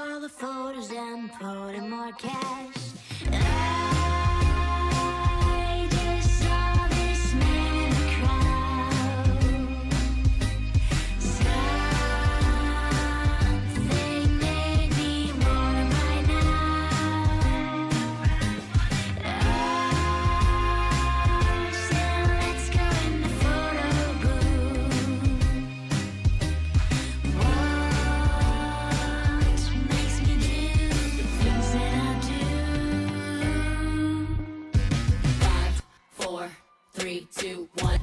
all the photos and put in more cash. I just saw this man in the crowd. Something made me want him right now. So let's go in the photo booth. What makes me do the things that I do? 5, 4, 3, 2, 1.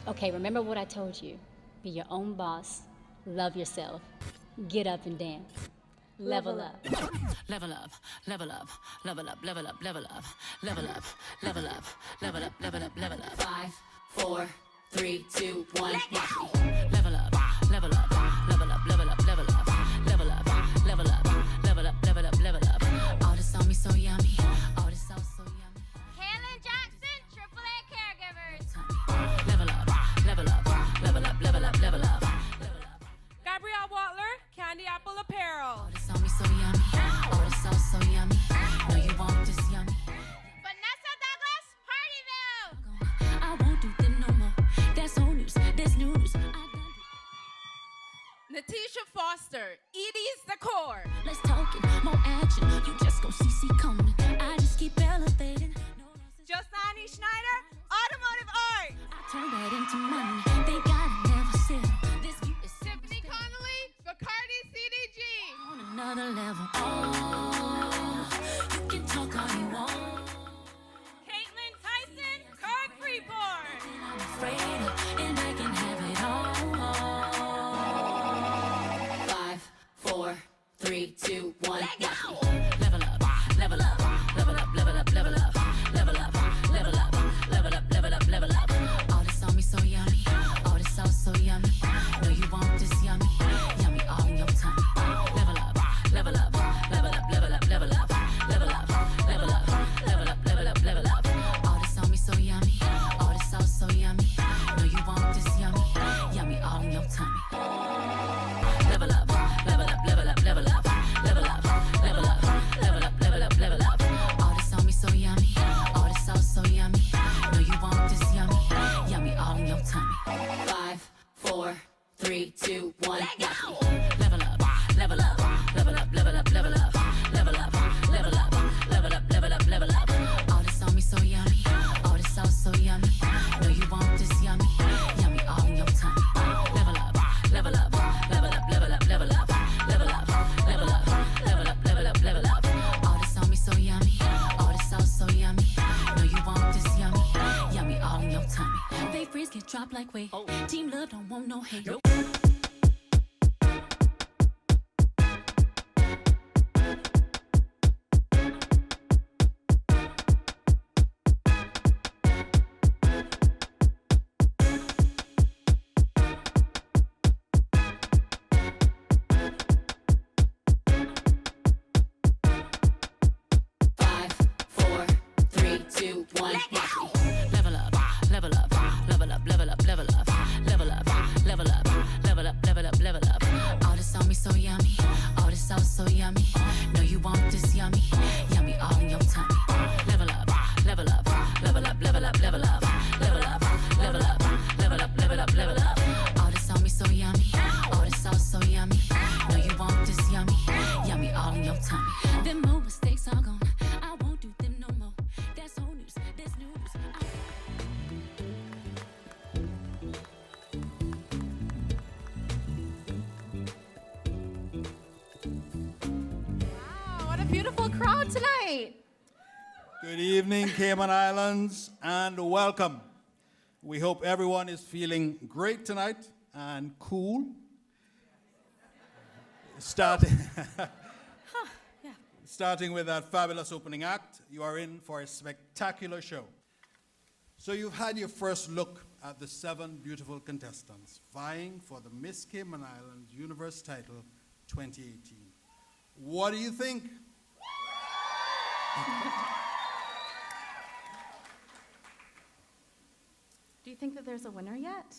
Okay, remember what I told you. Be your own boss. Love yourself. Get up and dance. Level up. Level up, level up, level up, level up, level up, level up, level up, level up, level up, level up. 5, 4, 3, 2, 1. Level up, level up, level up, level up, level up, level up, level up, level up, level up, level up, level up. All this on me so yummy. All this sauce so yummy. Kaylin Jackson, AAA Caregivers. Level up, level up, level up, level up, level up, level up. Gabrielle Watler, Candy Apple Apparel. All this on me so yummy. All this sauce so yummy. Know you want this yummy. Vanessa Douglas, Partyville. I won't do them no more. That's old news. That's new news. Natisha Foster, Edie's Decor. Let's talk it. More action. You just go CC coming. I just keep elevating. No losses. Josani Schneider, Automotive Art. I turn that into money. They gotta never settle. This view is Tiffany Connolly, Bacardi CDG. on another level. Oh, you can talk all you want. Caitlin Tyson, Kirk Freeport. I'm afraid of, and I can have it all. 5, 4, 3, 2, 1. Level up, level up, level up, level up, level up, level up, level up, level up, level up, level up. All this on me so yummy. All this sauce so yummy. Know you want this yummy. Yummy all in your tummy. Level up, level up, level up, level up, level up, level up, level up, level up, level up, level up. All this on me so yummy. All this sauce so yummy. Know you want this yummy. Yummy all in your tummy. Level up, level up, level up, level up, level up, level up, level up, level up, level up. All this on me so yummy. All this sauce so yummy. Know you want this yummy. Yummy all in your tummy. 5, 4, 3, 2, 1. Level up, level up, level up, level up, level up, level up, level up, level up, level up, level up. All this on me so yummy. All this sauce so yummy. Know you want this yummy. Yummy all in your tummy. Level up, level up, level up, level up, level up, level up, level up, level up, level up, level up. All this on me so yummy. All this sauce so yummy. Know you want this yummy. Yummy all in your tummy. They freeze get dropped like weight. Team love don't want no hate. Level up, level up, level up, level up, level up, level up, level up, level up, level up, level up. All this on me so yummy, all this sauce so yummy. Know you want this yummy, yummy all in your tummy. Level up, level up, level up, level up, level up, level up, level up, level up, level up, level up. All this on me so yummy, all this sauce so yummy. Know you want this yummy, yummy all in your tummy. Them old mistakes are gone, I won't do them no more. That's old news, that's new news. Wow, what a beautiful crowd tonight. Good evening, Cayman Islands, and welcome. We hope everyone is feeling great tonight and cool. Starting, Yeah. starting with that fabulous opening act, you are in for a spectacular show. So you've had your first look at the 7 beautiful contestants vying for the Miss Cayman Islands Universe title 2018. What do you think? Do you think that there's a winner yet?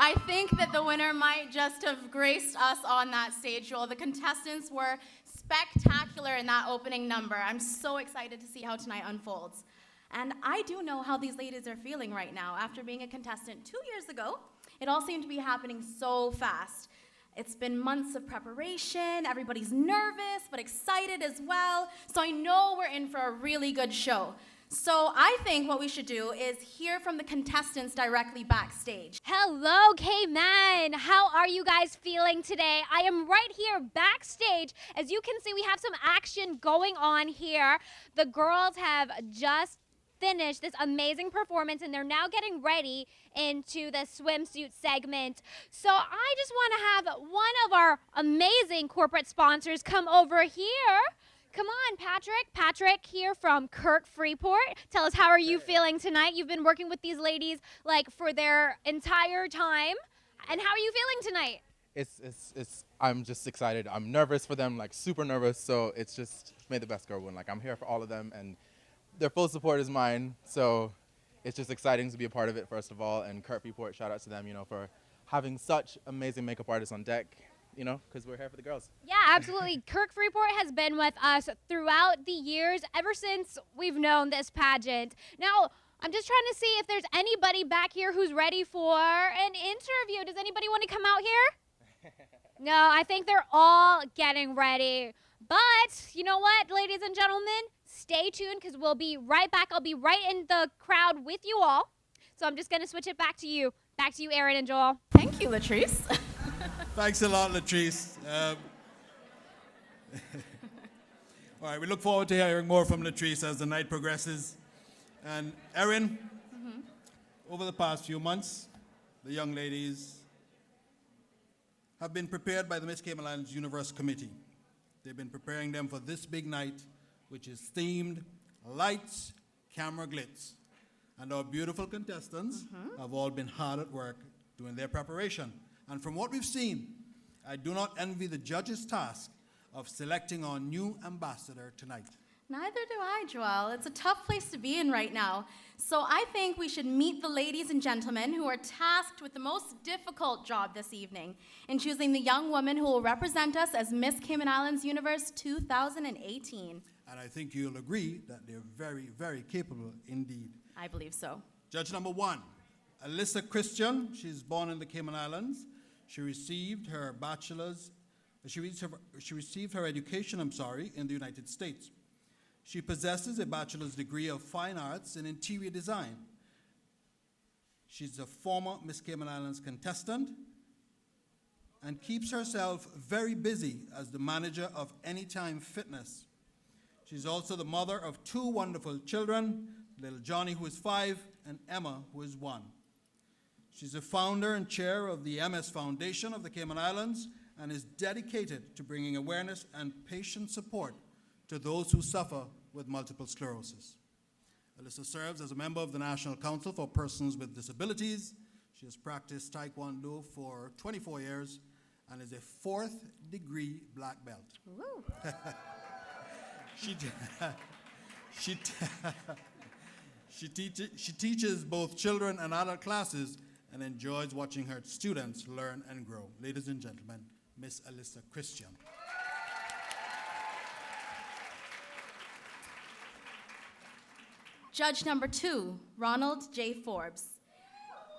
I think that the winner might just have graced us on that stage, Joel. The contestants were spectacular in that opening number. I'm so excited to see how tonight unfolds. And I do know how these ladies are feeling right now. After being a contestant 2 years ago, it all seemed to be happening so fast. It's been months of preparation. Everybody's nervous, but excited as well. So I know we're in for a really good show. So I think what we should do is hear from the contestants directly backstage. Hello, Cayman. How are you guys feeling today? I am right here backstage. As you can see, we have some action going on here. The girls have just finished this amazing performance, and they're now getting ready into the swimsuit segment. So I just want to have one of our amazing corporate sponsors come over here. Come on, Patrick. Patrick here from Kirk Freeport. Tell us, how are you feeling tonight? You've been working with these ladies like for their entire time. And how are you feeling tonight? I'm just excited. I'm nervous for them, like super nervous. So it's just may the best girl win. Like I'm here for all of them, and their full support is mine. So it's just exciting to be a part of it, first of all. And Kirk Freeport, shout out to them, for having such amazing makeup artists on deck. Because we're here for the girls. Yeah, absolutely. Kirk Freeport has been with us throughout the years, ever since we've known this pageant. Now, I'm just trying to see if there's anybody back here who's ready for an interview. Does anybody want to come out here? No, I think they're all getting ready. But you know what, ladies and gentlemen? Stay tuned, because we'll be right back. I'll be right in the crowd with you all. So I'm just going to switch it back to you. Back to you, Erin and Joel. Thank you, Latrice. Thanks a lot, Latrice. All right, we look forward to hearing more from Latrice as the night progresses. And Erin, over the past few months, the young ladies have been prepared by the Miss Cayman Islands Universe Committee. They've been preparing them for this big night, which is themed lights, camera, glitz. And our beautiful contestants have all been hard at work doing their preparation. And from what we've seen, I do not envy the judges' task of selecting our new ambassador tonight. Neither do I, Joelle. It's a tough place to be in right now. So I think we should meet the ladies and gentlemen who are tasked with the most difficult job this evening in choosing the young woman who will represent us as Miss Cayman Islands Universe 2018. And I think you'll agree that they're very, very capable indeed. I believe so. Judge number 1, Alyssa Christian. She's born in the Cayman Islands. She received her bachelor's, she received her education, in the United States. She possesses a bachelor's degree of fine arts in interior design. She's a former Miss Cayman Islands contestant and keeps herself very busy as the manager of Anytime Fitness. She's also the mother of 2 wonderful children, little Johnny, who is 5, and Emma, who is 1. She's a founder and chair of the MS Foundation of the Cayman Islands and is dedicated to bringing awareness and patient support to those who suffer with multiple sclerosis. Alyssa serves as a member of the National Council for Persons with Disabilities. She has practiced Taekwondo for 24 years and is a 4th degree black belt. Woo. She teaches both children and adult classes and enjoys watching her students learn and grow. Ladies and gentlemen, Miss Alyssa Christian. Judge number 2, Ronald J. Forbes.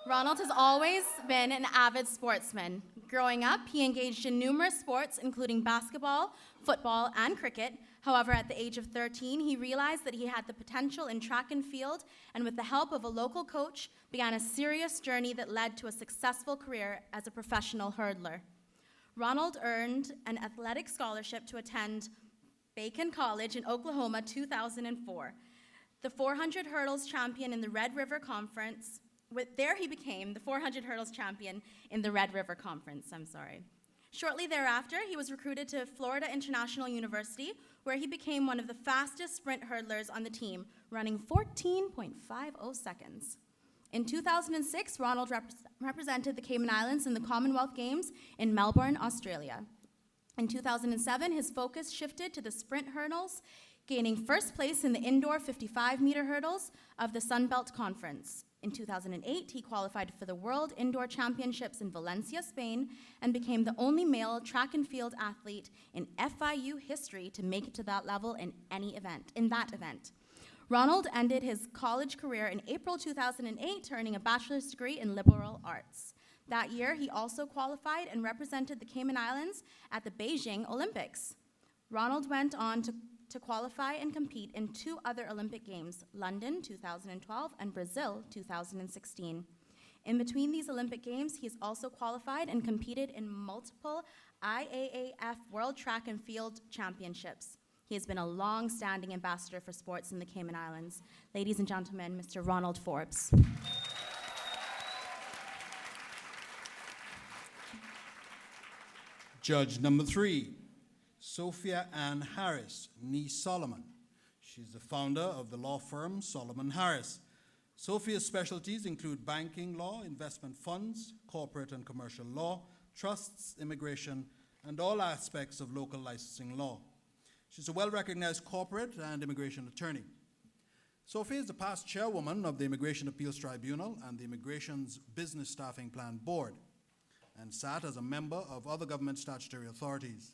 Ronald has always been an avid sportsman. Growing up, he engaged in numerous sports, including basketball, football, and cricket. However, at the age of 13, he realized that he had the potential in track and field, and with the help of a local coach, began a serious journey that led to a successful career as a professional hurdler. Ronald earned an athletic scholarship to attend Bacon College in Oklahoma 2004. The 400 hurdles champion in the Red River Conference, There he became the 400 hurdles champion in the Red River Conference, Shortly thereafter, he was recruited to Florida International University, where he became one of the fastest sprint hurdlers on the team, running 14.50 seconds. In 2006, Ronald represented the Cayman Islands in the Commonwealth Games in Melbourne, Australia. In 2007, his focus shifted to the sprint hurdles, gaining first place in the indoor 55-meter hurdles of the Sunbelt Conference. In 2008, he qualified for the World Indoor Championships in Valencia, Spain, and became the only male track and field athlete in FIU history to make it to that level in that event. Ronald ended his college career in April 2008, earning a bachelor's degree in liberal arts. That year, he also qualified and represented the Cayman Islands at the Beijing Olympics. Ronald went on to qualify and compete in 2 other Olympic Games, London 2012 and Brazil 2016. In between these Olympic Games, he has also qualified and competed in multiple IAAF World Track and Field Championships. He has been a long-standing ambassador for sports in the Cayman Islands. Ladies and gentlemen, Mr. Ronald Forbes. Judge number 3, Sophia Ann Harris, nee Solomon. She's the founder of the law firm Solomon Harris. Sophia's specialties include banking law, investment funds, corporate and commercial law, trusts, immigration, and all aspects of local licensing law. She's a well-recognized corporate and immigration attorney. Sophia is the past chairwoman of the Immigration Appeals Tribunal and the Immigration's Business Staffing Plan Board, and sat as a member of other government statutory authorities.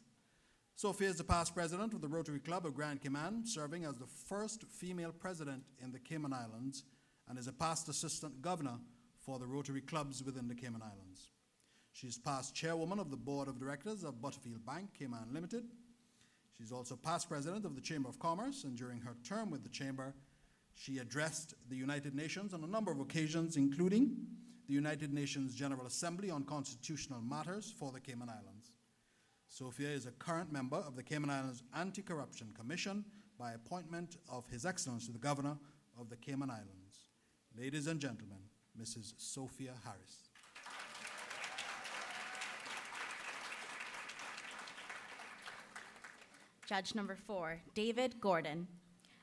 Sophia is the past president of the Rotary Club of Grand Cayman, serving as the first female president in the Cayman Islands, and is a past assistant governor for the Rotary clubs within the Cayman Islands. She is past chairwoman of the board of directors of Butterfield Bank, Cayman Limited. She's also past president of the Chamber of Commerce, and during her term with the Chamber, she addressed the United Nations on a number of occasions, including the United Nations General Assembly on Constitutional Matters for the Cayman Islands. Sophia is a current member of the Cayman Islands Anti-Corruption Commission by appointment of His Excellency the Governor of the Cayman Islands. Ladies and gentlemen, Mrs. Sophia Harris. Judge number 4, David Gordon.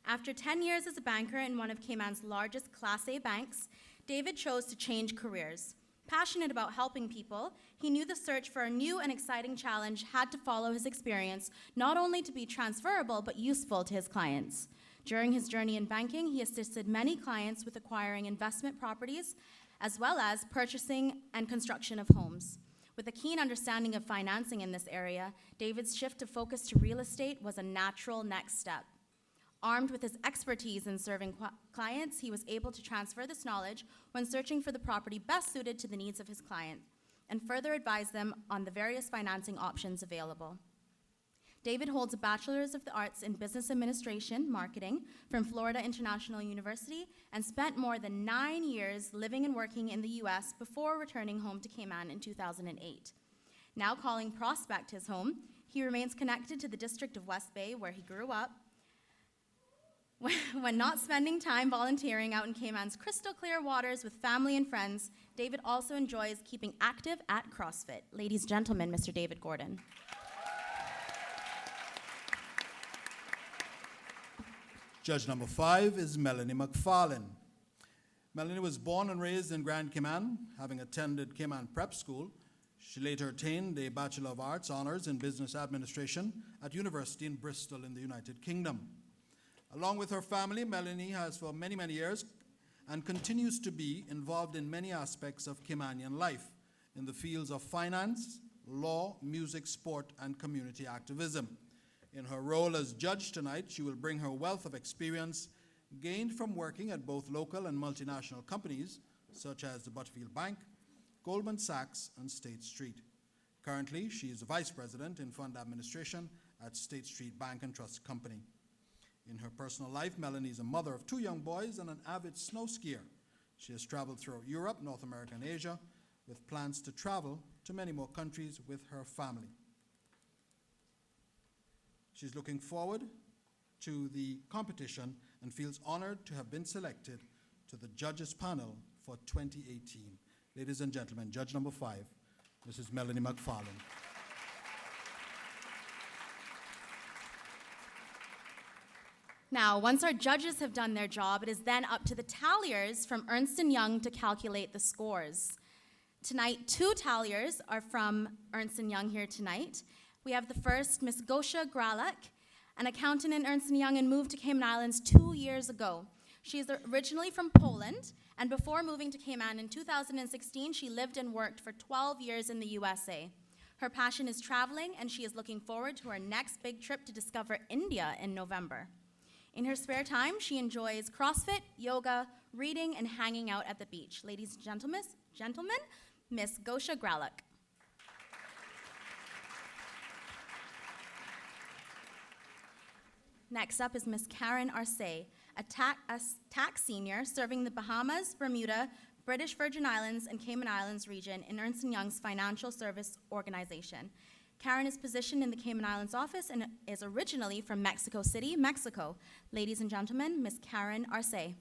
After 10 years as a banker in one of Cayman's largest Class A banks, David chose to change careers. Passionate about helping people, he knew the search for a new and exciting challenge had to follow his experience, not only to be transferable, but useful to his clients. During his journey in banking, he assisted many clients with acquiring investment properties, as well as purchasing and construction of homes. With a keen understanding of financing in this area, David's shift of focus to real estate was a natural next step. Armed with his expertise in serving clients, he was able to transfer this knowledge when searching for the property best suited to the needs of his client, and further advise them on the various financing options available. David holds a Bachelor's of the Arts in Business Administration, Marketing from Florida International University, and spent more than 9 years living and working in the US before returning home to Cayman in 2008. Now calling Prospect his home, he remains connected to the District of West Bay, where he grew up. When not spending time volunteering out in Cayman's crystal clear waters with family and friends, David also enjoys keeping active at CrossFit. Ladies and gentlemen, Mr. David Gordon. Judge number 5 is Melanie McFarlane. Melanie was born and raised in Grand Cayman, having attended Cayman Prep School. She later attained a Bachelor of Arts honors in Business Administration at University in Bristol in the United Kingdom. Along with her family, Melanie has for many, many years and continues to be involved in many aspects of Caymanian life in the fields of finance, law, music, sport, and community activism. In her role as judge tonight, she will bring her wealth of experience gained from working at both local and multinational companies, such as the Butterfield Bank, Goldman Sachs, and State Street. Currently, she is a vice president in fund administration at State Street Bank and Trust Company. In her personal life, Melanie is a mother of 2 young boys and an avid snow skier. She has traveled throughout Europe, North America, and Asia, with plans to travel to many more countries with her family. She's looking forward to the competition and feels honored to have been selected to the judges panel for 2018. Ladies and gentlemen, judge number 5, Mrs. Melanie McFarland. Now, once our judges have done their job, it is then up to the talliers from Ernst & Young to calculate the scores. Tonight, 2 talliers are from Ernst & Young here tonight. We have the first, Miss Gosha Gralak, an accountant in Ernst & Young and moved to Cayman Islands 2 years ago. She is originally from Poland, and before moving to Cayman in 2016, she lived and worked for 12 years in the USA. Her passion is traveling, and she is looking forward to her next big trip to discover India in November. In her spare time, she enjoys CrossFit, yoga, reading, and hanging out at the beach. Ladies and gentlemen, Miss Gosha Gralak. Next up is Miss Karen Arce, a tax senior serving the Bahamas, Bermuda, British Virgin Islands, and Cayman Islands region in Ernst & Young's financial service organization. Karen is positioned in the Cayman Islands office and is originally from Mexico City, Mexico. Ladies and gentlemen, Miss Karen Arce.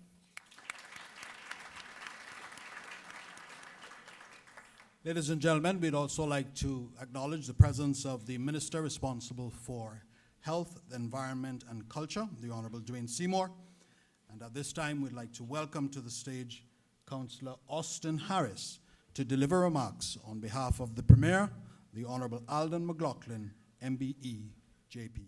Ladies and gentlemen, we'd also like to acknowledge the presence of the Minister responsible for Health, the Environment, and Culture, the Honorable Dwayne Seymour. And at this time, we'd like to welcome to the stage Councillor Austin Harris to deliver remarks on behalf of the Premier, the Honorable Alden McLaughlin, MBE, JP.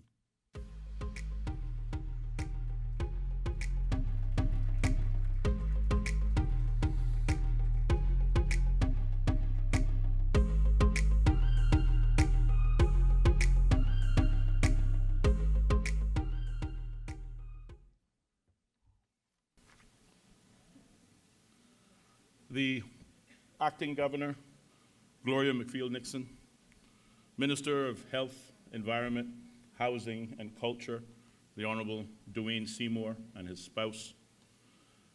The Acting Governor, Gloria McField-Nixon, Minister of Health, Environment, Housing, and Culture, the Honorable Dwayne Seymour and his spouse,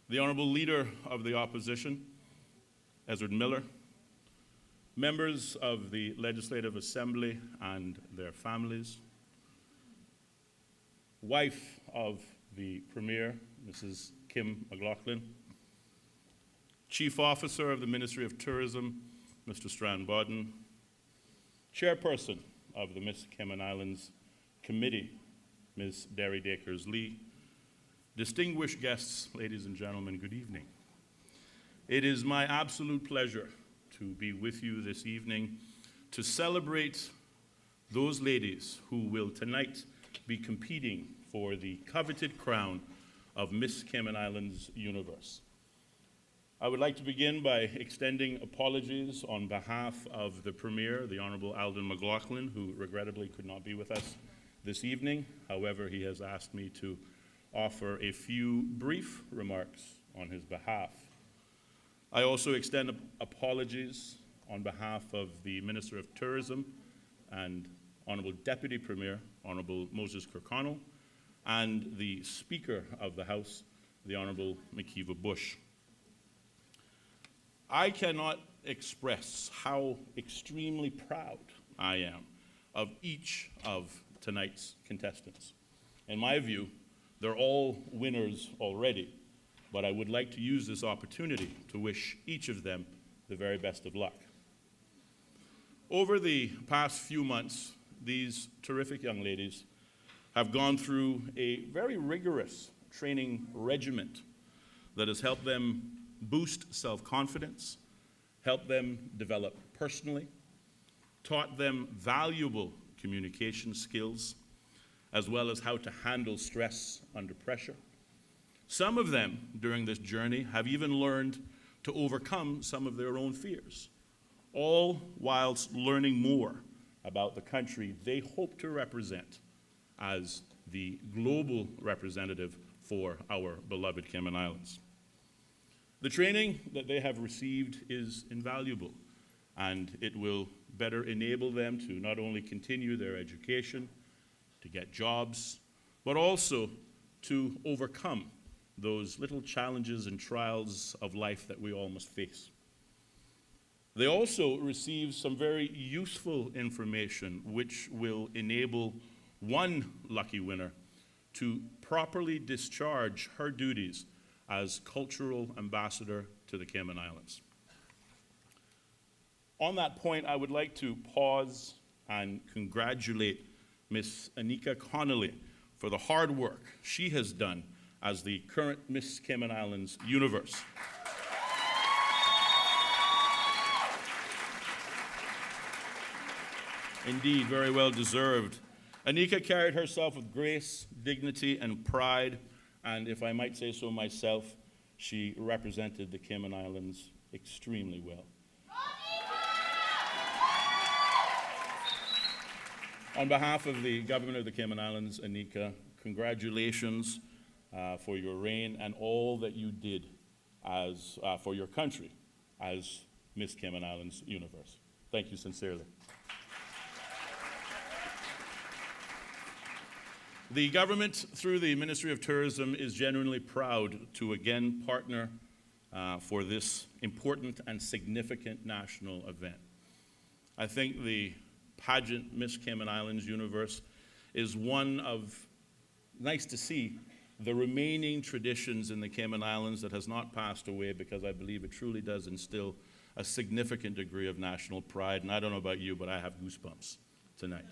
the Honorable Leader of the Opposition, Ezra Miller, members of the Legislative Assembly and their families, wife of the Premier, Mrs. Kim McLaughlin, Chief Officer of the Ministry of Tourism, Mr. Strand Bodden, Chairperson of the Miss Cayman Islands Committee, Ms. Derry Dakers-Lee, distinguished guests, ladies and gentlemen, good evening. It is my absolute pleasure to be with you this evening to celebrate those ladies who will tonight be competing for the coveted crown of Miss Cayman Islands Universe. I would like to begin by extending apologies on behalf of the Premier, the Honorable Alden McLaughlin, who regrettably could not be with us this evening. However, he has asked me to offer a few brief remarks on his behalf. I also extend apologies on behalf of the Minister of Tourism and Honorable Deputy Premier, Honorable Moses Kirkconnell, and the Speaker of the House, the Honorable Makiva Bush. I cannot express how extremely proud I am of each of tonight's contestants. In my view, they're all winners already, but I would like to use this opportunity to wish each of them the very best of luck. Over the past few months, these terrific young ladies have gone through a very rigorous training regimen that has helped them boost self-confidence, helped them develop personally, taught them valuable communication skills, as well as how to handle stress under pressure. Some of them, during this journey, have even learned to overcome some of their own fears, all whilst learning more about the country they hope to represent as the global representative for our beloved Cayman Islands. The training that they have received is invaluable, and it will better enable them to not only continue their education, to get jobs, but also to overcome those little challenges and trials of life that we all must face. They also receive some very useful information which will enable one lucky winner to properly discharge her duties as cultural ambassador to the Cayman Islands. On that point, I would like to pause and congratulate Miss Anika Connolly for the hard work she has done as the current Miss Cayman Islands Universe. Indeed, very well deserved. Anika carried herself with grace, dignity, and pride, and if I might say so myself, she represented the Cayman Islands extremely well. On behalf of the government of the Cayman Islands, Anika, congratulations for your reign and all that you did for your country as Miss Cayman Islands Universe. Thank you sincerely. The government, through the Ministry of Tourism, is genuinely proud to again partner for this important and significant national event. I think the pageant Miss Cayman Islands Universe is one of, nice to see, the remaining traditions in the Cayman Islands that has not passed away, because I believe it truly does instill a significant degree of national pride. And I don't know about you, but I have goosebumps tonight.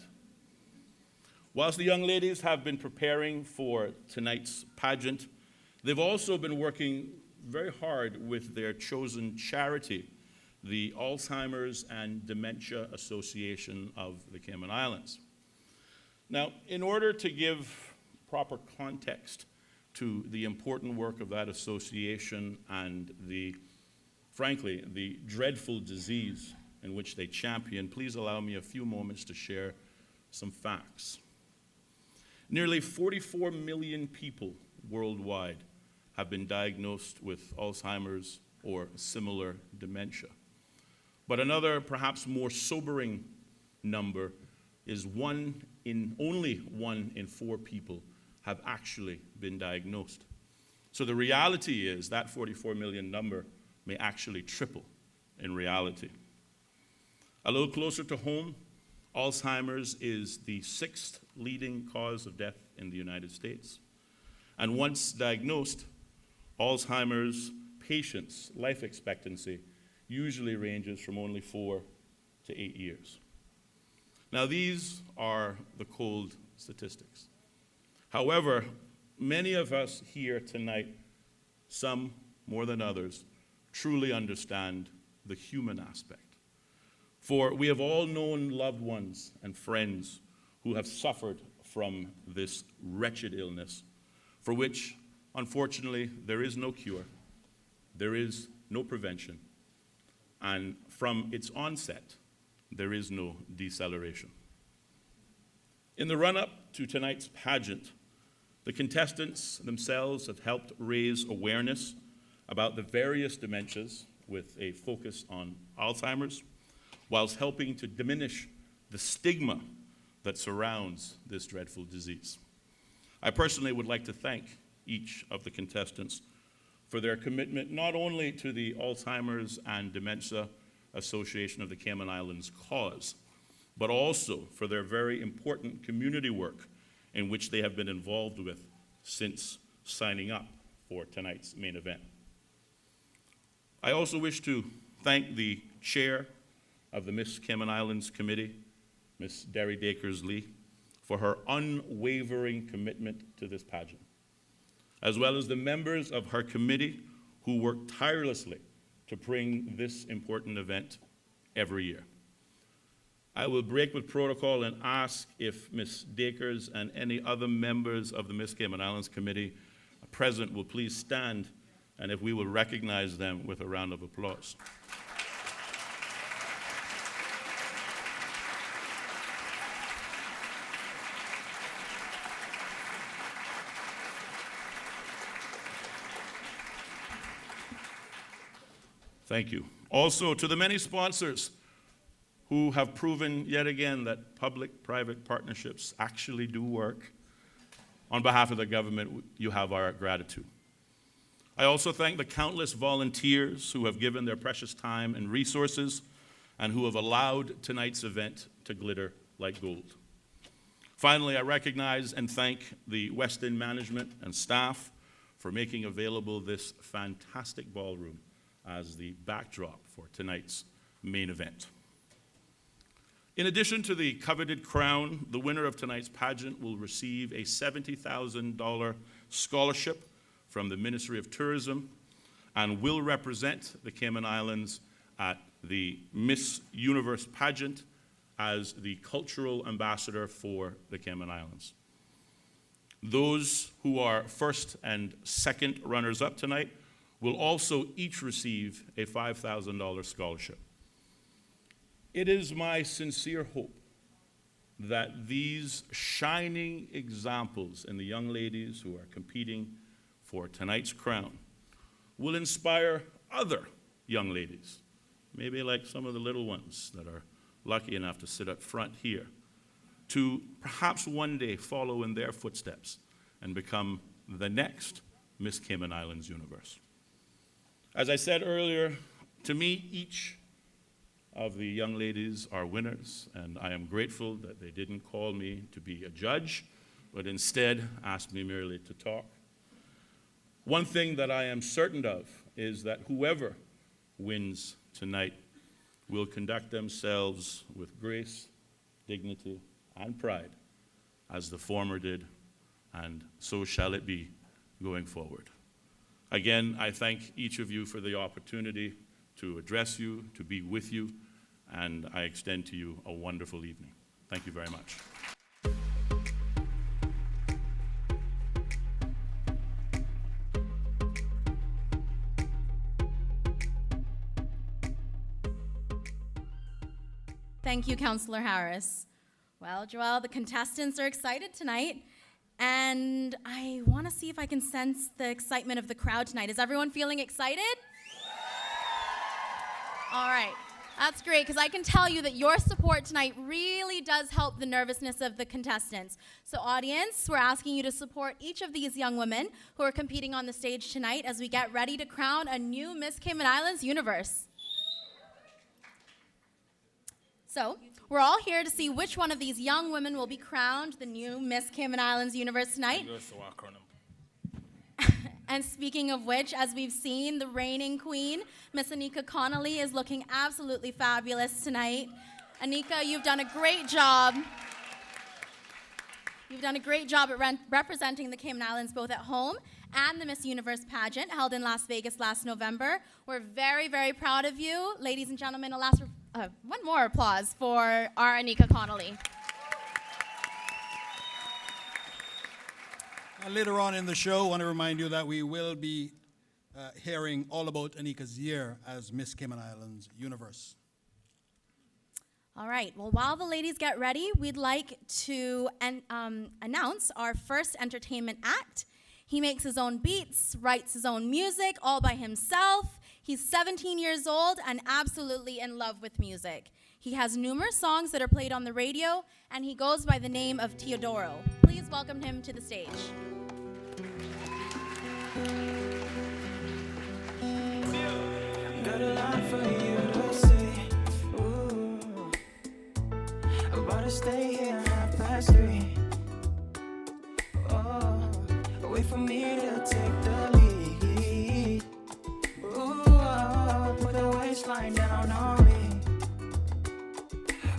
Whilst the young ladies have been preparing for tonight's pageant, they've also been working very hard with their chosen charity, the Alzheimer's and Dementia Association of the Cayman Islands. Now, in order to give proper context to the important work of that association and frankly, the dreadful disease in which they champion, please allow me a few moments to share some facts. Nearly 44 million people worldwide have been diagnosed with Alzheimer's or similar dementia. But another, perhaps more sobering number is only 1 in 4 people have actually been diagnosed. So the reality is that 44 million number may actually triple in reality. A little closer to home, Alzheimer's is the 6th leading cause of death in the United States. And once diagnosed, Alzheimer's patients' life expectancy usually ranges from only 4 to 8 years. Now, these are the cold statistics. However, many of us here tonight, some more than others, truly understand the human aspect. For we have all known loved ones and friends who have suffered from this wretched illness, for which, unfortunately, there is no cure, there is no prevention, and from its onset, there is no deceleration. In the run-up to tonight's pageant, the contestants themselves have helped raise awareness about the various dementias with a focus on Alzheimer's, whilst helping to diminish the stigma that surrounds this dreadful disease. I personally would like to thank each of the contestants for their commitment not only to the Alzheimer's and Dementia Association of the Cayman Islands cause, but also for their very important community work in which they have been involved with since signing up for tonight's main event. I also wish to thank the chair of the Miss Cayman Islands Committee, Miss Derry Dakers-Lee, for her unwavering commitment to this pageant, as well as the members of her committee who work tirelessly to bring this important event every year. I will break with protocol and ask if Ms. Dakers and any other members of the Miss Cayman Islands Committee present will please stand, and if we will recognize them with a round of applause. Thank you. Also, to the many sponsors who have proven yet again that public-private partnerships actually do work, on behalf of the government, you have our gratitude. I also thank the countless volunteers who have given their precious time and resources and who have allowed tonight's event to glitter like gold. Finally, I recognize and thank the Westin management and staff for making available this fantastic ballroom as the backdrop for tonight's main event. In addition to the coveted crown, the winner of tonight's pageant will receive a $70,000 scholarship from the Ministry of Tourism and will represent the Cayman Islands at the Miss Universe pageant as the cultural ambassador for the Cayman Islands. Those who are first and second runners-up tonight will also each receive a $5,000 scholarship. It is my sincere hope that these shining examples in the young ladies who are competing for tonight's crown will inspire other young ladies, maybe like some of the little ones that are lucky enough to sit up front here, to perhaps one day follow in their footsteps and become the next Miss Cayman Islands Universe. As I said earlier, to me, each of the young ladies are winners, and I am grateful that they didn't call me to be a judge, but instead asked me merely to talk. One thing that I am certain of is that whoever wins tonight will conduct themselves with grace, dignity, and pride, as the former did, and so shall it be going forward. Again, I thank each of you for the opportunity to address you, to be with you, and I extend to you a wonderful evening. Thank you very much. Thank you, Councillor Harris. Well, Joelle, the contestants are excited tonight, and I want to see if I can sense the excitement of the crowd tonight. Is everyone feeling excited? All right. That's great, because I can tell you that your support tonight really does help the nervousness of the contestants. So audience, we're asking you to support each of these young women who are competing on the stage tonight as we get ready to crown a new Miss Cayman Islands Universe. So we're all here to see which one of these young women will be crowned the new Miss Cayman Islands Universe tonight. And speaking of which, as we've seen, the reigning queen, Miss Anika Connolly, is looking absolutely fabulous tonight. Anika, you've done a great job. You've done a great job at representing the Cayman Islands both at home and the Miss Universe pageant held in Las Vegas last November. We're very, very proud of you. Ladies and gentlemen, one more applause for our Anika Connolly. Later on in the show, I want to remind you that we will be hearing all about Anika's year as Miss Cayman Islands Universe. All right, well, while the ladies get ready, we'd like to announce our first entertainment act. He makes his own beats, writes his own music all by himself. He's 17 years old and absolutely in love with music. He has numerous songs that are played on the radio, and he goes by the name of Teodoro. Please welcome him to the stage. Got a lot for you to say. Ooh. About to stay here 3:30. Oh, wait for me to take the lead. Ooh, put the waistline down on me.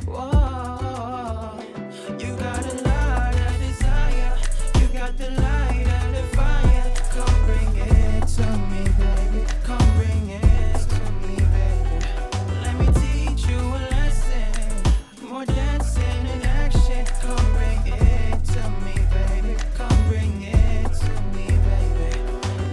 Whoa, you got a lot of desire. You got the light and the fire. Come bring it to me, baby. Come bring it to me, baby. Let me teach you a lesson. More dancing and action. Come bring it to me, baby. Come bring it to me, baby.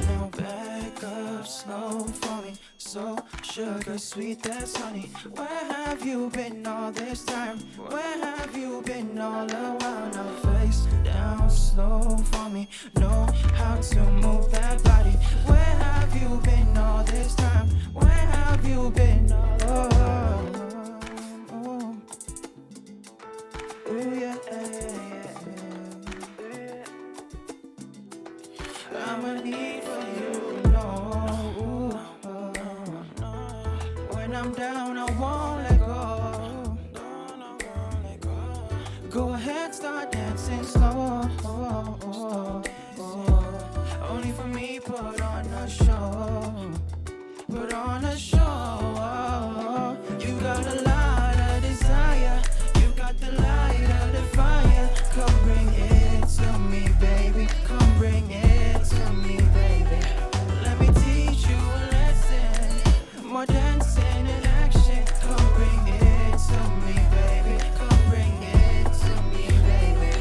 Now back up slow for me. So sugar sweet, that's honey. Where have you been all this time? Where have you been all the while? Now face down slow for me. Know how to move that body. Where have you been all this time? Where have you been all oh, ooh, yeah, I'm a need for you, no. When I'm down, I won't let go. Go ahead, start dancing slow. Only for me, put on a show. put on a show. You got a lot of desire. You got the light of the fire. Come bring it to me, baby. Come bring it to me, baby. Let me teach you a lesson. More dancing and action. Come bring it to me, baby. Come bring it to me, baby.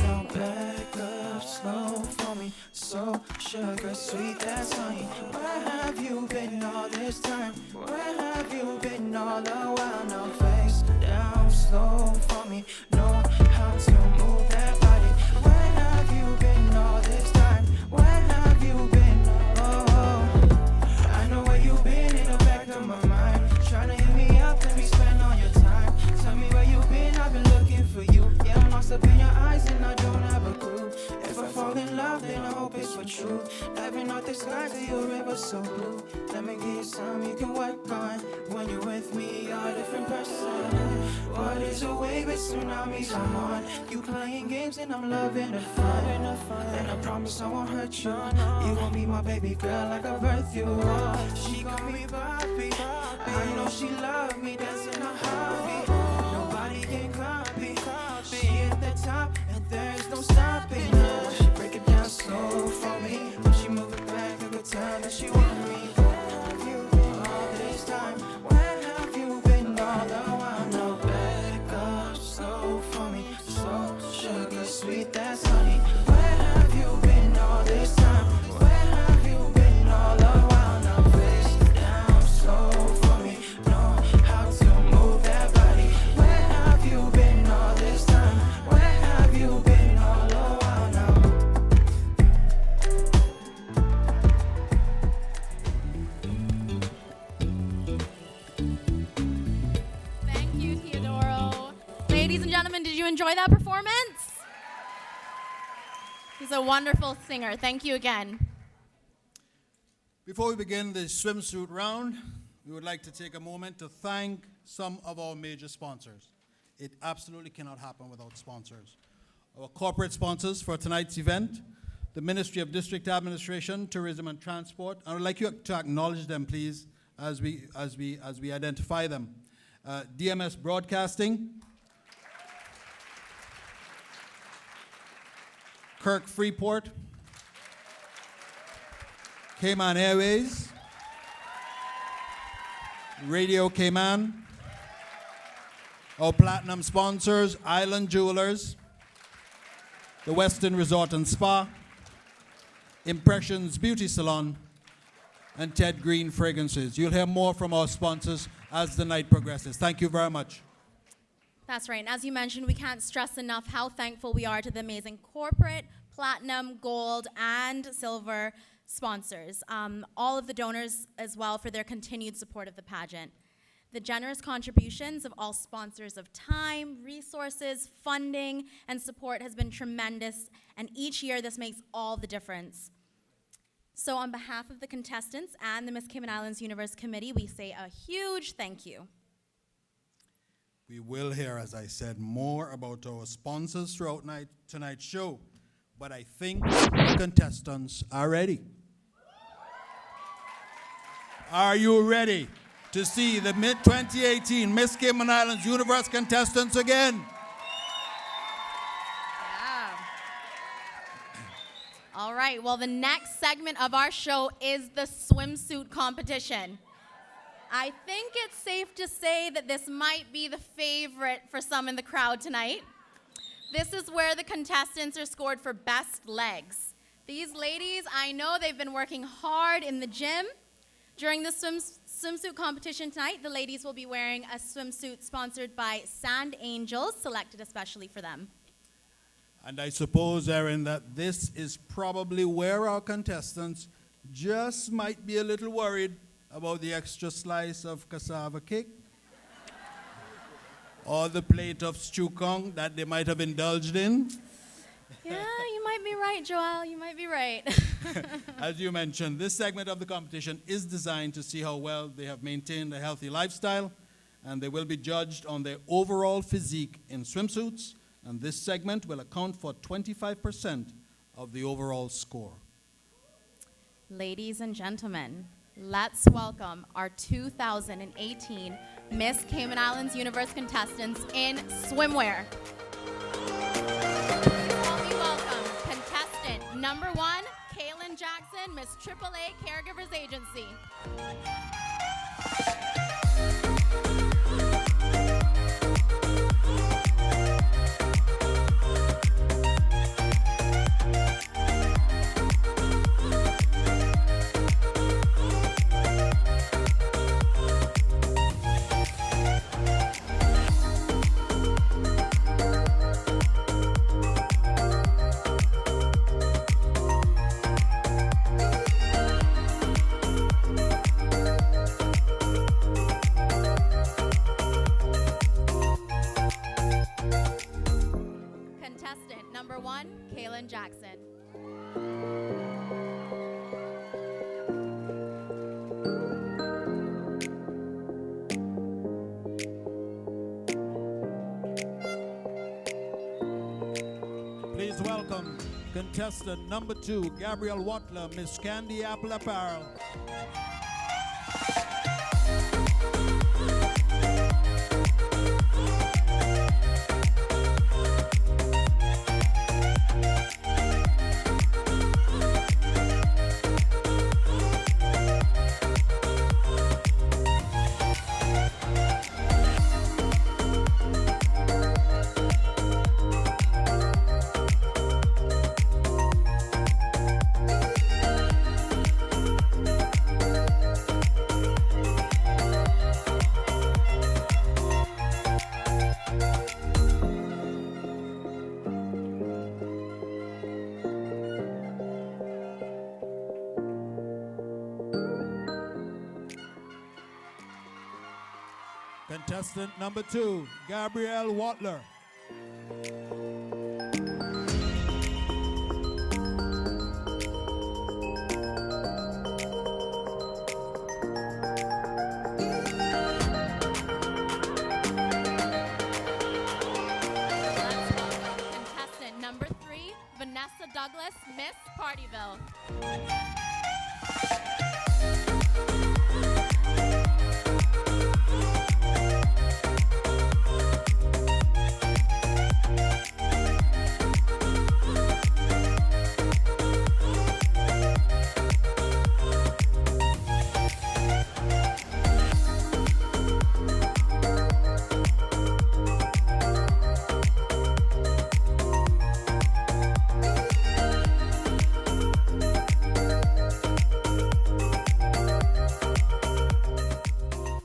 Now back up slow for me. So sugar sweet, that's honey. Where have you been all this time? Where have you been all the while? Now face down slow for me. Know how to move that body. Where have you been all this time? Where have you been? Oh, I know where you've been in the back of my mind. Trying to hit me up, let me spend all your time. Tell me where you've been, I've been looking for you. Yeah, I'm lost up in your eyes and I don't have a clue. If I fall in love, then I hope it's for truth. Diving out the sky to your river so blue. Let me give you some you can work on. When you're with me, you're a different person. What is a wave with tsunamis I'm on? You playing games and I'm loving the fun. And I promise I won't hurt you. You gon' be my baby girl like I birthed you. She call me Bobby. I know she love me, that's in a hobby. Nobody can copy. She at the top and there's no stopping her. She break it down slow for me. When she move it back, I could tell that she want me. Where have you been all this time? Where have you been all the while? Now back up slow for me. So sugar sweet, that's honey. Where have you been all this time? Where have you been all the while? Now face down slow for me. Know how to move that body. Where have you been all this time? Where have you been all the while now? Thank you, Teodoro. Ladies and gentlemen, did you enjoy that performance? He's a wonderful singer. Thank you again. Before we begin the swimsuit round, we would like to take a moment to thank some of our major sponsors. It absolutely cannot happen without sponsors. Our corporate sponsors for tonight's event, the Ministry of District Administration, Tourism and Transport. I would like you to acknowledge them, please, as we identify them. DMS Broadcasting, Kirk Freeport, Cayman Airways, Radio Cayman, our platinum sponsors, Island Jewelers, the Western Resort and Spa, Impressions Beauty Salon, and Ted Green Fragrances. You'll hear more from our sponsors as the night progresses. Thank you very much. That's right. And as you mentioned, we can't stress enough how thankful we are to the amazing corporate, platinum, gold, and silver sponsors. All of the donors as well for their continued support of the pageant. The generous contributions of all sponsors of time, resources, funding, and support has been tremendous, and each year this makes all the difference. So on behalf of the contestants and the Miss Cayman Islands Universe Committee, we say a huge thank you. We will hear, as I said, more about our sponsors throughout tonight's show, but I think the contestants are ready. Are you ready to see the mid-2018 Miss Cayman Islands Universe contestants again? Yeah. All right, well, the next segment of our show is the swimsuit competition. I think it's safe to say that this might be the favorite for some in the crowd tonight. This is where the contestants are scored for best legs. These ladies, I know they've been working hard in the gym. During the swimsuit competition tonight, the ladies will be wearing a swimsuit sponsored by Sand Angels, selected especially for them. And I suppose, Erin, that this is probably where our contestants just might be a little worried about the extra slice of cassava cake or the plate of stew kong that they might have indulged in. Yeah, you might be right, Joelle. You might be right. As you mentioned, this segment of the competition is designed to see how well they have maintained a healthy lifestyle, and they will be judged on their overall physique in swimsuits, and this segment will account for 25% of the overall score. Ladies and gentlemen, Let's welcome our 2018 Miss Cayman Islands Universe contestants in swimwear. Help me welcome contestant number 1, Kaylin Jackson, Miss AAA Caregivers Agency. Contestant number 1, Kaylin Jackson. Please welcome contestant number 2, Gabrielle Watler, Miss Candy Apple Apparel. Contestant number 2, Gabrielle Watler. Let's welcome contestant number 3, Vanessa Douglas, Miss Partyville.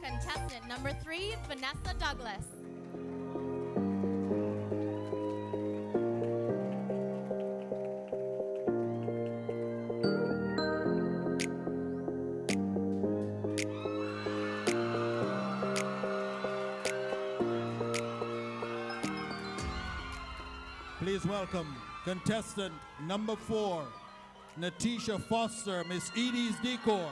Contestant number 3, Vanessa Douglas. Please welcome contestant number 4, Natisha Foster, Miss Edie's Decor.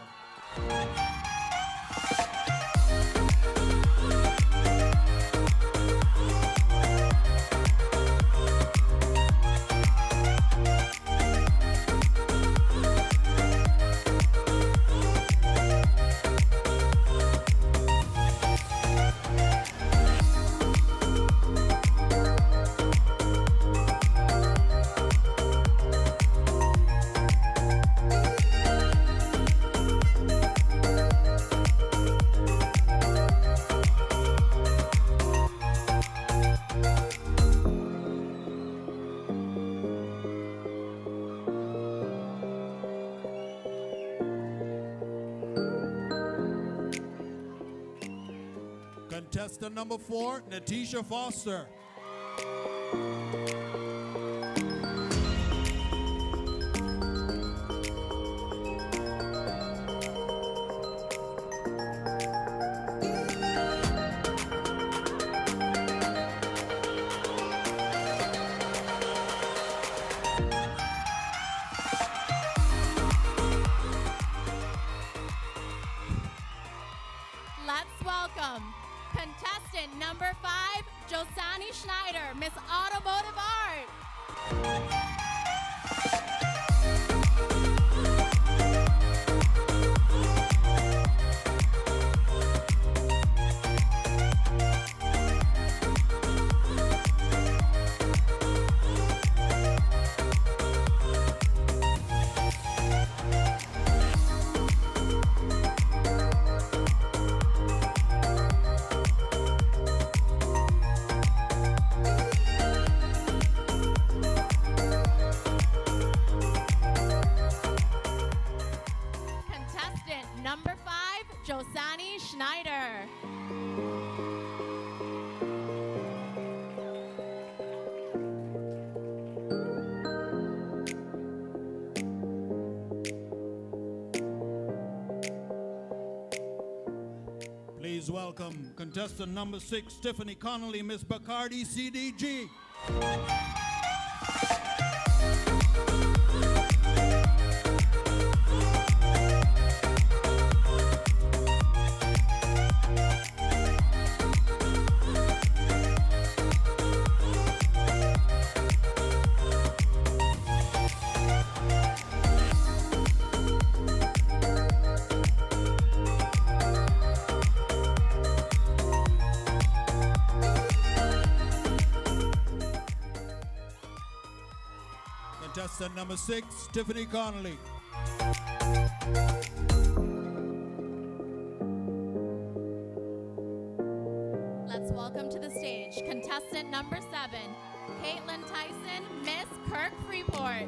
Contestant number 4, Natisha Foster. Let's welcome contestant number 5, Josani Schneider, Miss Automotive Art. welcome contestant number 6, Tiffany Connolly, Miss Bacardi, CDG. Contestant number 6, Tiffany Connolly. Let's welcome to the stage contestant number 7, Caitlin Tyson, Miss Kirk Freeport.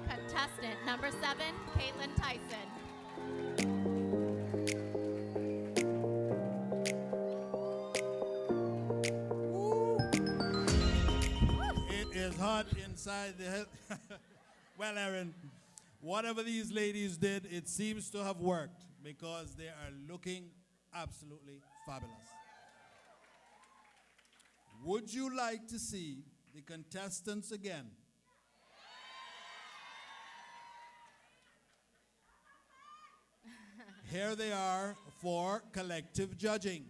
Contestant number 7, Caitlin Tyson. It is hot inside the hell. Well, Aaron, whatever these ladies did, it seems to have worked because they are looking absolutely fabulous. Would you like to see the contestants again? Here they are for collective judging.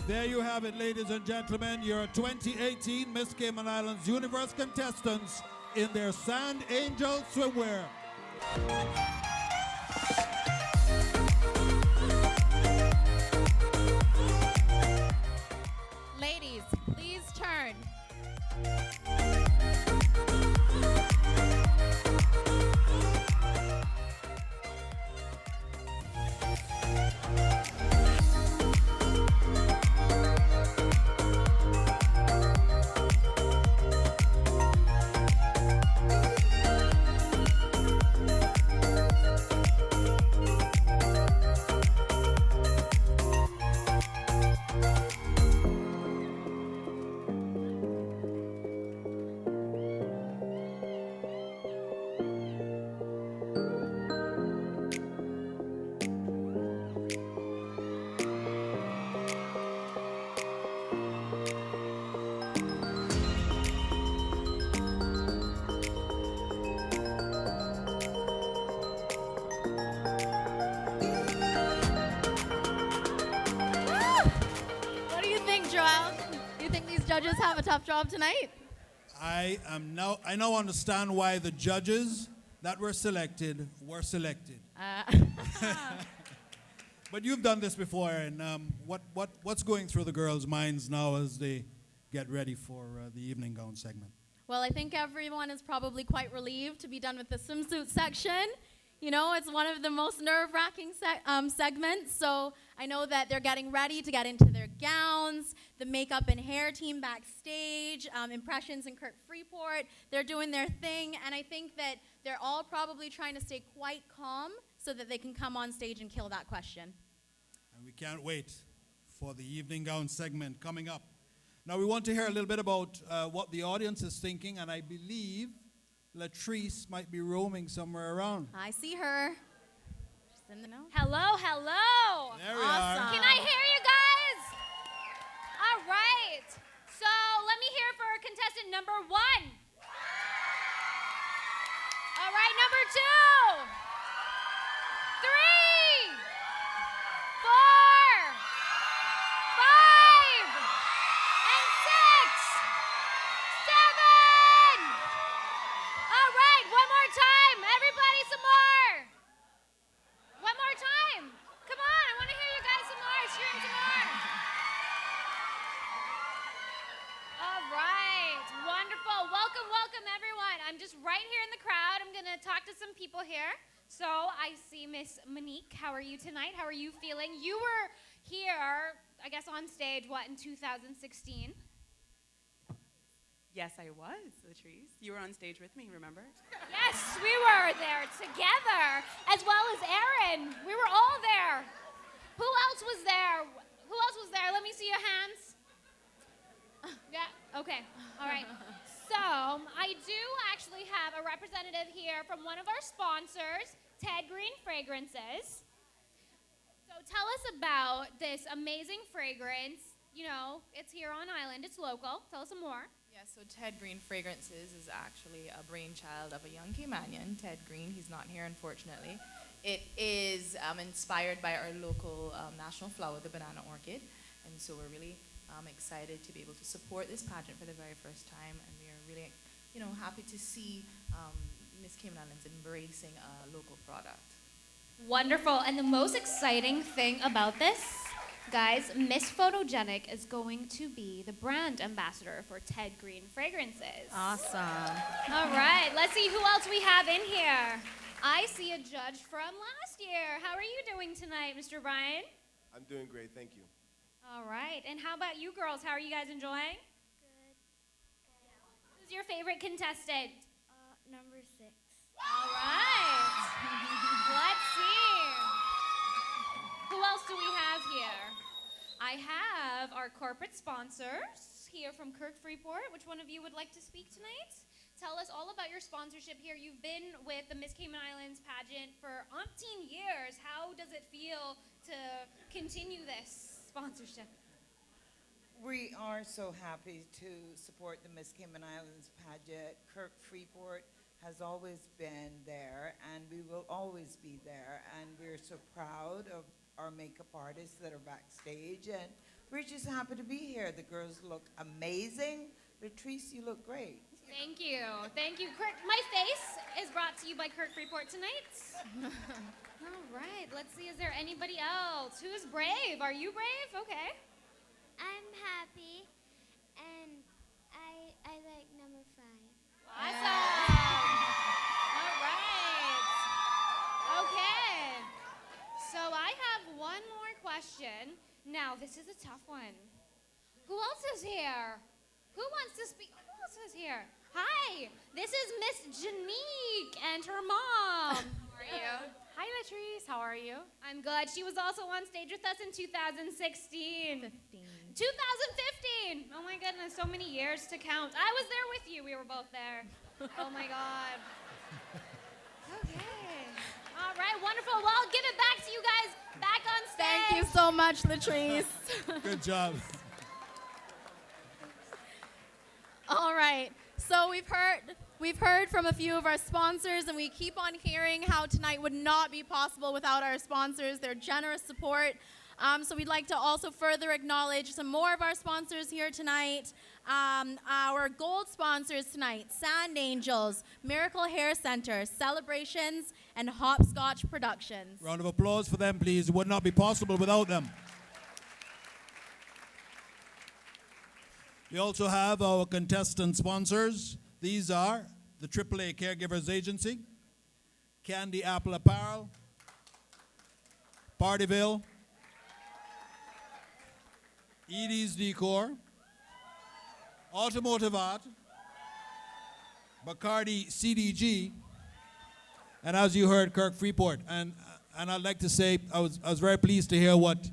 There you have it, ladies and gentlemen, your 2018 Miss Cayman Islands Universe contestants in their Sand Angel swimwear. Ladies, please turn. What do you think, Joel? Do you think these judges have a tough job tonight? I now understand why the judges that were selected. But you've done this before, and what's going through the girls' minds now as they get ready for the evening gown segment? Well, I think everyone is probably quite relieved to be done with the swimsuit section. You know, it's one of the most nerve-wracking segments, so I know that they're getting ready to get into their gowns, the makeup and hair team backstage, Impressions and Kirk Freeport, they're doing their thing, and I think that they're all probably trying to stay quite calm so that they can come on stage and kill that question. And we can't wait for the evening gown segment coming up. Now we want to hear a little bit about what the audience is thinking, and I believe Latrice might be roaming somewhere around. I see her. She's in the know. Hello, hello. There we Awesome. are. Can I hear you guys? All right. So let me hear for contestant number 1. All right, number 2, 3, 4, 5, and 6, 7. All right, one more time. Everybody, some more. One more time. Come on, I want to hear you guys some more. Scream some more. All right, wonderful. Welcome, welcome, everyone. I'm just right here in the crowd. I'm going to talk to some people here. So I see Miss Monique. How are you tonight? How are you feeling? You were here, I guess, on stage, what, in 2016? Yes, I was, Latrice. You were on stage with me, remember? Yes, we were there together, as well as Aaron. We were all there. Who else was there? Who else was there? Let me see your hands. Yeah, okay, all right. So, I do actually have a representative here from one of our sponsors, Ted Green Fragrances. So tell us about this amazing fragrance. You know, it's here on island, it's local. Tell us some more. Yeah, so Ted Green Fragrances is actually a brainchild of a young Caymanian, Ted Green. He's not here, unfortunately. It is inspired by our local national flower, the banana orchid. And so we're really excited to be able to support this pageant for the very first time. And we are really, happy to see Miss Cayman Islands embracing a local product. Wonderful. And the most exciting thing about this, guys, Miss Photogenic is going to be the brand ambassador for Ted Green Fragrances. Awesome. All right, let's see who else we have in here. I see a judge from last year. How are you doing tonight, Mr. Brian? I'm doing great, thank you. All right, and how about you girls? How are you guys enjoying? Good. Who's your favorite contestant? Number 6. All right. Let's see. Who else do we have here? I have our corporate sponsors here from Kirk Freeport. Which one of you would like to speak tonight? Tell us all about your sponsorship here. You've been with the Miss Cayman Islands pageant for umpteen years. How does it feel to continue this sponsorship? We are so happy to support the Miss Cayman Islands pageant. Kirk Freeport has always been there, and we will always be there. And we're so proud of our makeup artists that are backstage, and we're just happy to be here. The girls look amazing. Latrice, you look great. Thank you. Thank you. Kirk, my face is brought to you by Kirk Freeport tonight. All right. Let's see. Is there anybody else? Who's brave? Are you brave? Okay. I'm happy, and I like number 5. Awesome. All right. Okay. So I have one more question. Now, this is a tough one. Who else is here? Who wants to speak? Who else is here? Hi, this is Miss Janique and her mom. How are you? Hi, Latrice. How are you? I'm good. She was also on stage with us in 2016. 2015. Oh my goodness, so many years to count. I was there with you. We were both there. Oh my God. Okay. All right, wonderful. Well, I'll give it back to you guys back on stage. Thank you so much, Latrice. Good job. All right. So we've heard from a few of our sponsors, and we keep on hearing how tonight would not be possible without our sponsors, their generous support. So we'd like to also further acknowledge some more of our sponsors here tonight. Our gold sponsors tonight: Sand Angels, Miracle Hair Center, Celebrations, and Hopscotch Productions. Round of applause for them, please. It would not be possible without them. We also have our contestant sponsors. These are the AAA Caregivers Agency, Candy Apple Apparel, Partyville, Edie's Decor, Automotive Art, Bacardi CDG, and as you heard, Kirk Freeport. And I'd like to say I was very pleased to hear what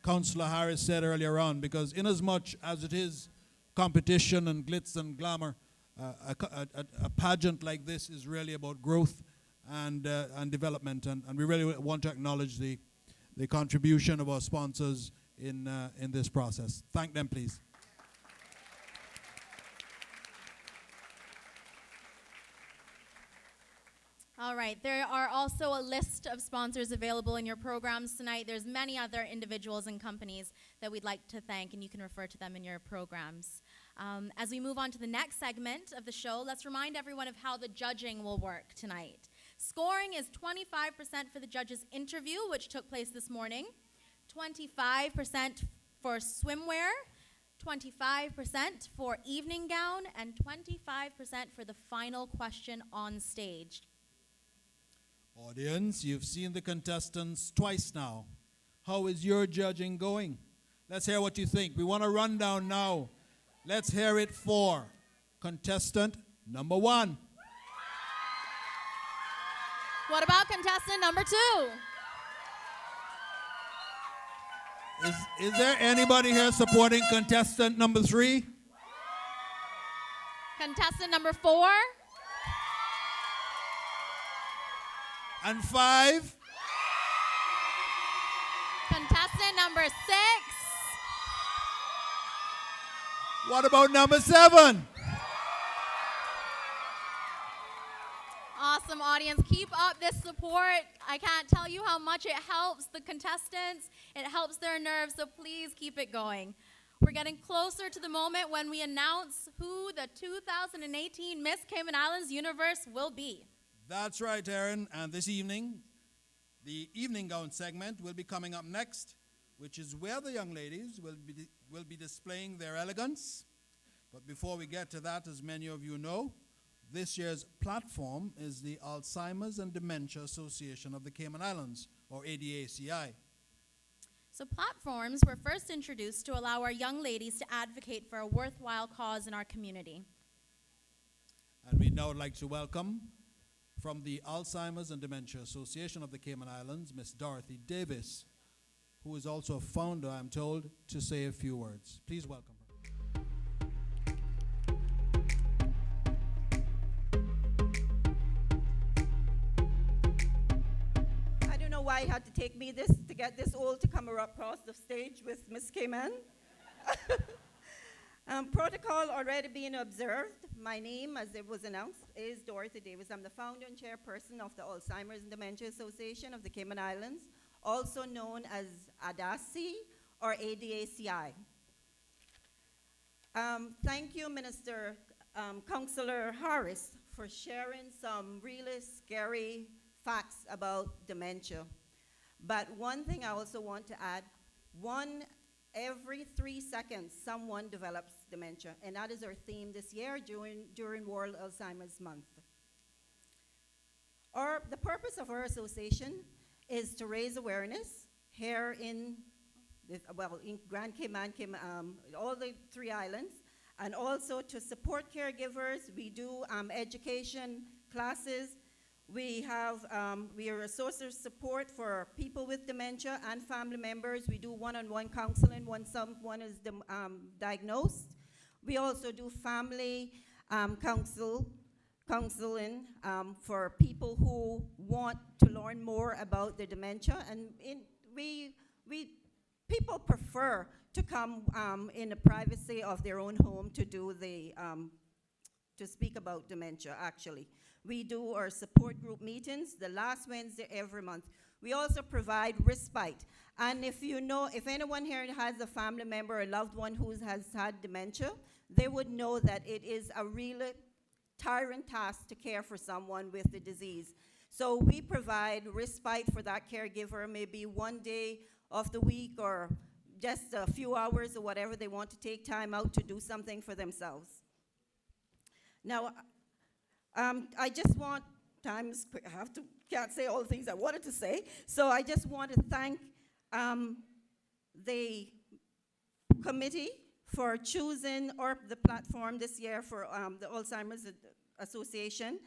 Councillor Harris said earlier on, because inasmuch as it is competition and glitz and glamour, a pageant like this is really about growth and development, and we really want to acknowledge the contribution of our sponsors in this process. Thank them, please. All right, there are also a list of sponsors available in your programs tonight. There's many other individuals and companies that we'd like to thank, and you can refer to them in your programs. As we move on to the next segment of the show, let's remind everyone of how the judging will work tonight. Scoring is 25% for the judges' interview, which took place this morning, 25% for swimwear, 25% for evening gown, and 25% for the final question on stage. Audience, you've seen the contestants twice now. How is your judging going? Let's hear what you think. We want a rundown now. Let's hear it for contestant number 1. What about contestant number 2? Is there anybody here supporting contestant number 3? Contestant number 4? And 5? Contestant number 6? What about number 7? Awesome, audience. Keep up this support. I can't tell you how much it helps the contestants. It helps their nerves, so please keep it going. We're getting closer to the moment when we announce who the 2018 Miss Cayman Islands Universe will be. That's right, Erin. And this evening, the evening gown segment will be coming up next, which is where the young ladies will be displaying their elegance. But before we get to that, as many of you know, this year's platform is the Alzheimer's and Dementia Association of the Cayman Islands, or ADACI. So platforms were first introduced to allow our young ladies to advocate for a worthwhile cause in our community. And we'd now like to welcome, from the Alzheimer's and Dementia Association of the Cayman Islands, Miss Dorothy Davis, who is also a founder, I'm told, to say a few words. Please welcome her. I don't know why it had to take me to get this old to come across the stage with Miss Cayman. Protocol already being observed. My name, as it was announced, is Dorothy Davis. I'm the founder and chairperson of the Alzheimer's and Dementia Association of the Cayman Islands, also known as ADACI or ADACI. Thank you, Minister Councillor Harris, for sharing some really scary facts about dementia. But one thing I also want to add, every 3 seconds, someone develops dementia, and that is our theme this year during World Alzheimer's Month. The purpose of our association is to raise awareness here in Grand Cayman, all the 3 islands, and also to support caregivers. We do education classes. We are a source of support for people with dementia and family members. We do one-on-one counseling when someone is diagnosed. We also do family counseling for people who want to learn more about the dementia. And people prefer to come in the privacy of their own home to do to speak about dementia, actually. We do our support group meetings the last Wednesday every month. We also provide respite. And if anyone here has a family member or loved one who has had dementia, they would know that it is a really tiring task to care for someone with the disease. So we provide respite for that caregiver, maybe one day of the week or just a few hours or whatever they want to take time out to do something for themselves. Now, I just want, can't say all the things I wanted to say, so I just want to thank the committee for choosing the platform this year for the Alzheimer's Association,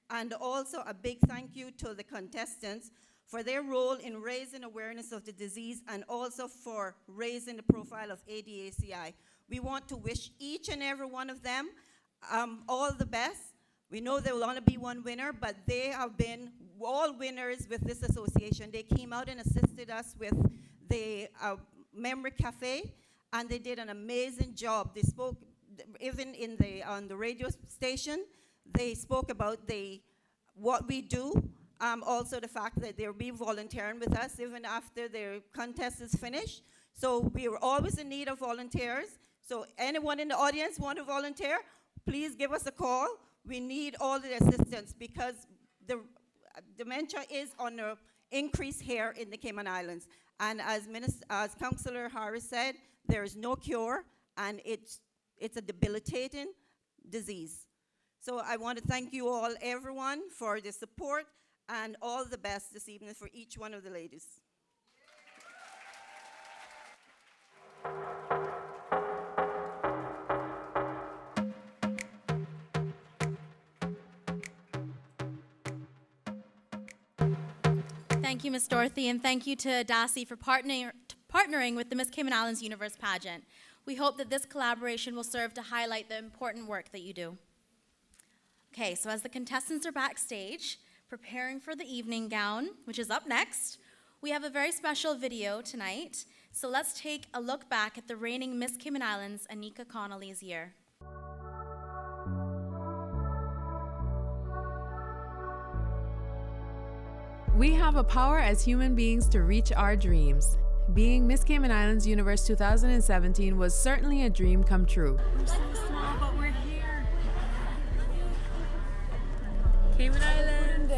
and also a big thank you to the contestants for their role in raising awareness of the disease and also for raising the profile of ADACI. We want to wish each and every one of them all the best. We know there will only be one winner, but they have been all winners with this association. They came out and assisted us with the Memory Cafe, and they did an amazing job. They spoke, even on the radio station, they spoke about what we do, also the fact that they'll be volunteering with us even after their contest is finished. So we are always in need of volunteers. So anyone in the audience want to volunteer, please give us a call. We need all the assistance because the dementia is on an increase here in the Cayman Islands. And as Councillor Harris said, there is no cure, and it's a debilitating disease. So I want to thank you all, everyone, for the support, and all the best this evening for each one of the ladies. Thank you, Ms. Dorothy, and thank you to Darcy for partnering with the Miss Cayman Islands Universe pageant. We hope that this collaboration will serve to highlight the important work that you do. Okay, so as the contestants are backstage, preparing for the evening gown, which is up next, we have a very special video tonight. So let's take a look back at the reigning Miss Cayman Islands, Anika Connolly's year. We have a power as human beings to reach our dreams. Being Miss Cayman Islands Universe 2017 was certainly a dream come true. We're so small, but we're here. Cayman Islands.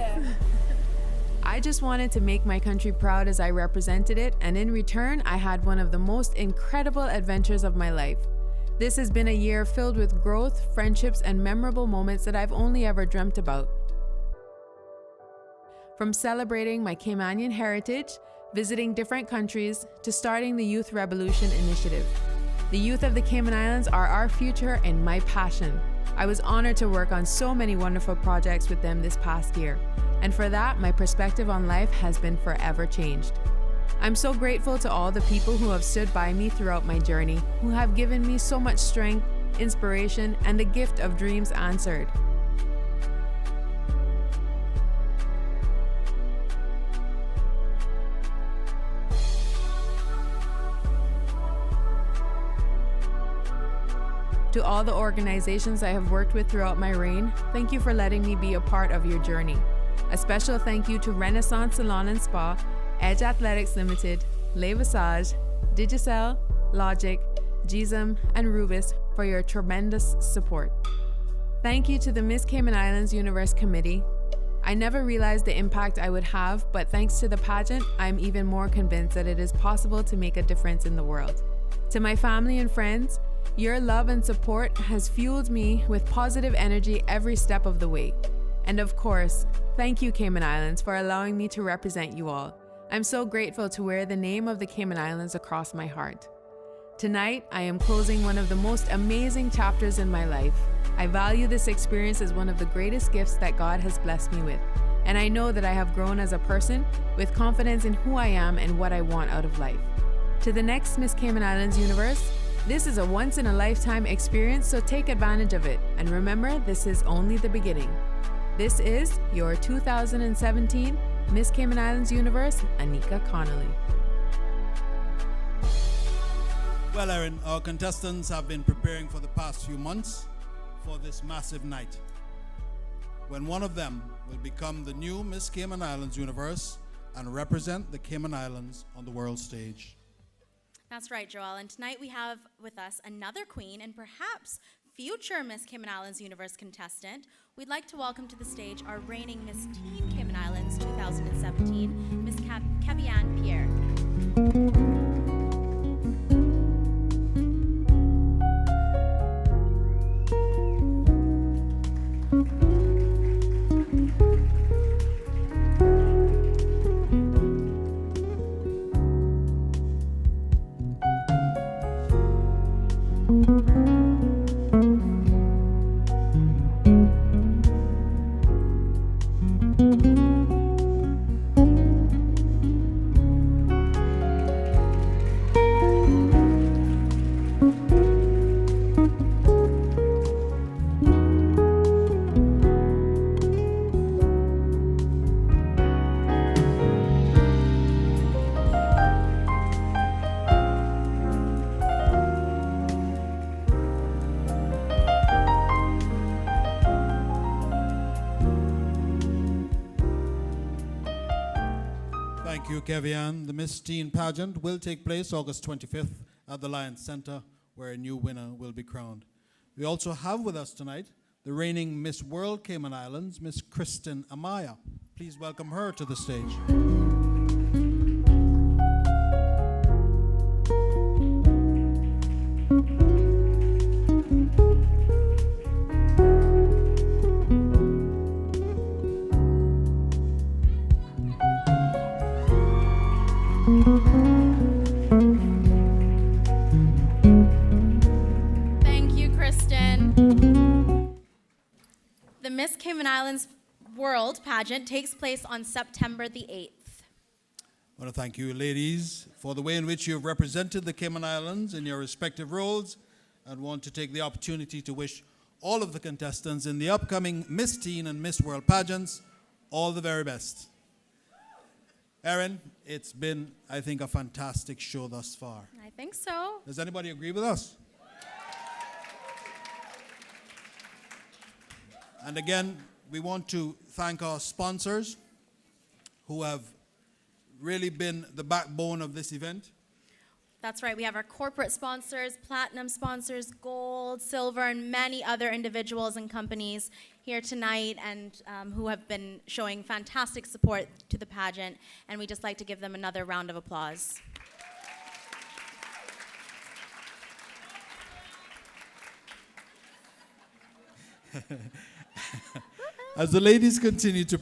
I just wanted to make my country proud as I represented it, and in return, I had one of the most incredible adventures of my life. This has been a year filled with growth, friendships, and memorable moments that I've only ever dreamt about. From celebrating my Caymanian heritage, visiting different countries, to starting the Youth Revolution Initiative. The youth of the Cayman Islands are our future and my passion. I was honored to work on so many wonderful projects with them this past year, and for that, my perspective on life has been forever changed. I'm so grateful to all the people who have stood by me throughout my journey, who have given me so much strength, inspiration, and the gift of dreams answered. To all the organizations I have worked with throughout my reign, thank you for letting me be a part of your journey. A special thank you to Renaissance Salon and Spa, Edge Athletics Limited, Le Visage, Digicel, Logic, GSM, and Rubis for your tremendous support. Thank you to the Miss Cayman Islands Universe Committee. I never realized the impact I would have, but thanks to the pageant, I'm even more convinced that it is possible to make a difference in the world. To my family and friends, your love and support has fueled me with positive energy every step of the way. And of course, thank you, Cayman Islands, for allowing me to represent you all. I'm so grateful to wear the name of the Cayman Islands across my heart. Tonight, I am closing one of the most amazing chapters in my life. I value this experience as one of the greatest gifts that God has blessed me with. And I know that I have grown as a person with confidence in who I am and what I want out of life. To the next Miss Cayman Islands Universe, this is a once-in-a-lifetime experience, so take advantage of it. And remember, this is only the beginning. This is your 2017 Miss Cayman Islands Universe, Anika Connolly. Well, Erin, our contestants have been preparing for the past few months for this massive night, when one of them will become the new Miss Cayman Islands Universe and represent the Cayman Islands on the world stage. That's right, Joel. And tonight we have with us another queen and perhaps future Miss Cayman Islands Universe contestant. We'd like to welcome to the stage our reigning Miss Teen Cayman Islands 2017, Miss Kevianne Pierre. Kevian, the Miss Teen pageant will take place August 25th at the Lions Center, where a new winner will be crowned. We also have with us tonight the reigning Miss World Cayman Islands, Miss Kristen Amaya. Please welcome her to the stage. Thank you, Kristen. The Miss Cayman Islands World pageant takes place on September the 8th. I want to thank you, ladies, for the way in which you have represented the Cayman Islands in your respective roles, and want to take the opportunity to wish all of the contestants in the upcoming Miss Teen and Miss World pageants all the very best. Erin, it's been, I think, a fantastic show thus far. I think so. Does anybody agree with us? And again, we want to thank our sponsors who have really been the backbone of this event. That's right. We have our corporate sponsors, platinum sponsors, gold, silver, and many other individuals and companies here tonight, and who have been showing fantastic support to the pageant. And we just like to give them another round of applause. As the ladies continue to prepare